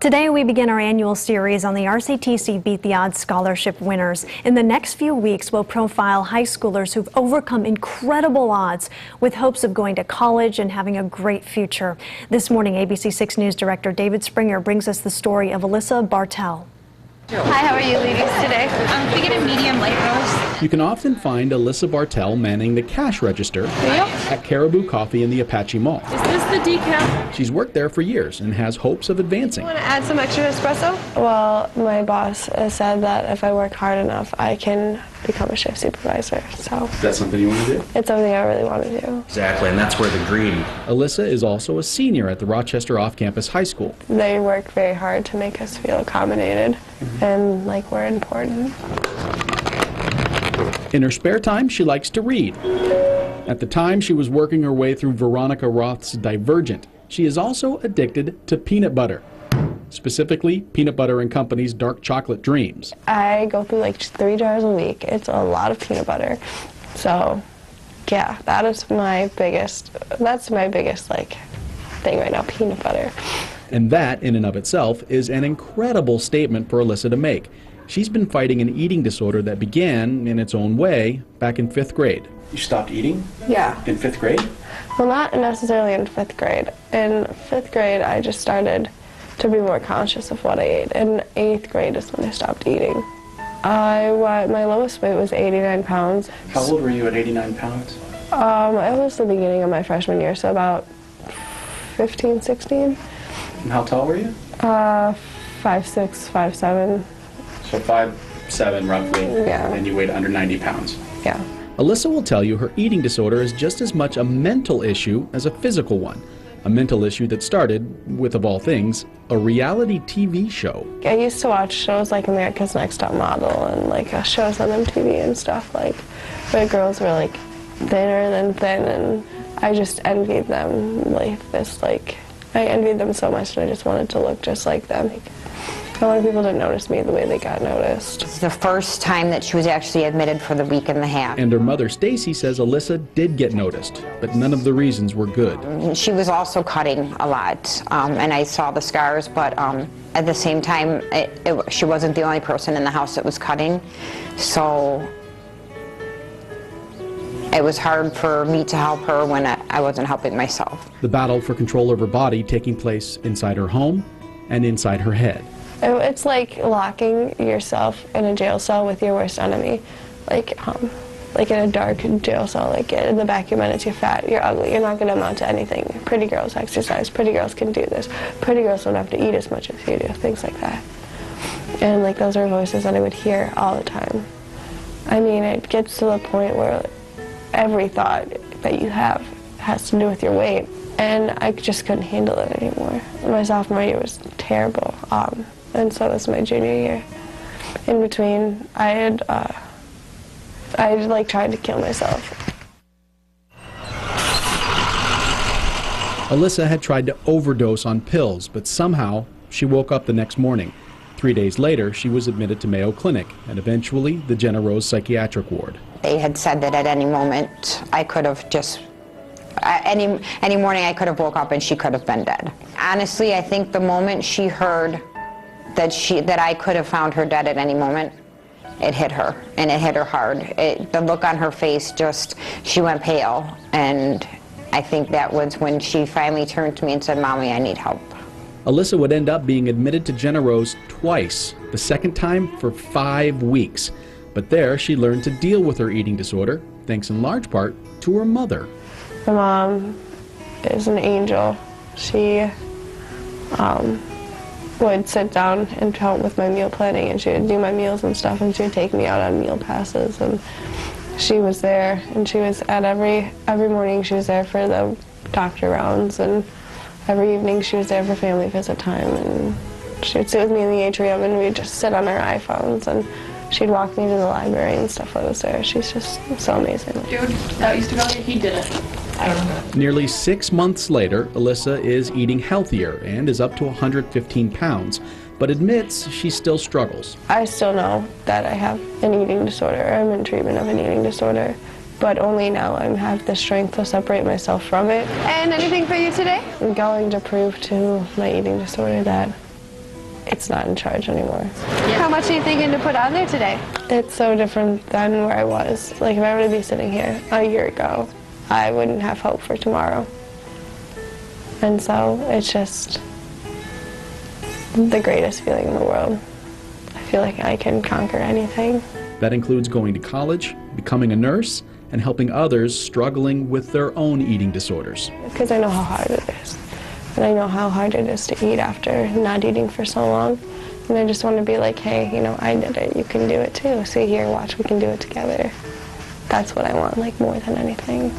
Today we begin our annual series on the RCTC Beat the Odds Scholarship winners. In the next few weeks, we'll profile high schoolers who've overcome incredible odds with hopes of going to college and having a great future. This morning, ABC 6 News Director David Springer brings us the story of Alyssa Bartel. Hi, how are you ladies today? I'm thinking a medium light roast. You can often find Alyssa Bartel manning the cash register at Caribou Coffee in the Apache Mall. Is this the decaf? She's worked there for years and has hopes of advancing. Want to add some extra espresso? Well, my boss has said that if I work hard enough, I can become a shift supervisor. So That's something you want to do? it's something I really want to do. Exactly, and that's where the greed. Alyssa is also a senior at the Rochester Off-Campus High School. They work very hard to make us feel accommodated and like we're important. In her spare time, she likes to read. At the time, she was working her way through Veronica Roth's Divergent. She is also addicted to peanut butter, specifically Peanut Butter and Company's Dark Chocolate Dreams. I go through like 3 jars a week. It's a lot of peanut butter. So yeah, that's my biggest like thing right now, peanut butter. And that, in and of itself, is an incredible statement for Alyssa to make. She's been fighting an eating disorder that began, in its own way, back in 5th grade. You stopped eating? Yeah. In 5th grade? Well, not necessarily in 5th grade. In 5th grade, I just started to be more conscious of what I ate. In 8th grade is when I stopped eating. My lowest weight was 89 pounds. How old were you at 89 pounds? It was the beginning of my freshman year, so about 15, 16. And how tall were you? 5'6", 5'7". So 5'7" roughly, Yeah. and you weighed under 90 pounds. Yeah. Alyssa will tell you her eating disorder is just as much a mental issue as a physical one. A mental issue that started with, of all things, a reality TV show. I used to watch shows like America's Next Top Model and like shows on MTV and stuff, like where girls were like thinner than thin, and I just envied them I envied them so much, and I just wanted to look just like them. I wanted people to notice me the way they got noticed. It's the first time that she was actually admitted for the week and a half. And her mother, Stacy, says Alyssa did get noticed, but none of the reasons were good. She was also cutting a lot, and I saw the scars, but at the same time, she wasn't the only person in the house that was cutting, so it was hard for me to help her when I wasn't helping myself. The battle for control of her body taking place inside her home and inside her head. It's like locking yourself in a jail cell with your worst enemy. Like in a dark jail cell, like in the back of your mind, it's you're fat, you're ugly, you're not going to amount to anything. Pretty girls exercise, pretty girls can do this, pretty girls don't have to eat as much as you do, things like that. And like those are voices that I would hear all the time. I mean, it gets to the point where every thought that you have has to do with your weight, and I just couldn't handle it anymore. My sophomore year was terrible, and so was my junior year. In between, I had like tried to kill myself. Alyssa had tried to overdose on pills, but somehow she woke up the next morning. 3 days later, she was admitted to Mayo Clinic and eventually the Jenna Rose Psychiatric Ward. They had said that at any moment I could have just, any morning I could have woke up and she could have been dead. Honestly, I think the moment she heard that I could have found her dead at any moment, it hit her, and it hit her hard. The look on her face, she went pale, and I think that was when she finally turned to me and said, "Mommy, I need help." Alyssa would end up being admitted to Jenna Rose twice, the second time for 5 weeks. But there, she learned to deal with her eating disorder, thanks in large part to her mother. My mom is an angel. She would sit down and help with my meal planning, and she would do my meals and stuff, and she would take me out on meal passes, and she was there, and she was at every morning she was there for the doctor rounds, and every evening she was there for family visit time, and she would sit with me in the atrium, and we'd just sit on our iPhones, and she'd walk me to the library and stuff while I was there. She's just so amazing. Dude, that used to go, he did it. I don't know. Nearly 6 months later, Alyssa is eating healthier and is up to 115 pounds, but admits she still struggles. I still know that I have an eating disorder. I'm in treatment of an eating disorder, but only now I have the strength to separate myself from it. And anything for you today? I'm going to prove to my eating disorder that it's not in charge anymore. How much are you thinking to put on there today? It's so different than where I was. Like, if I were to be sitting here a year ago, I wouldn't have hope for tomorrow. And so it's just the greatest feeling in the world. I feel like I can conquer anything. That includes going to college, becoming a nurse, and helping others struggling with their own eating disorders. Because I know how hard it is. And I know how hard it is to eat after not eating for so long. And I just want to be like, hey, you know, I did it. You can do it too. See here, watch, we can do it together. That's what I want, like, more than anything.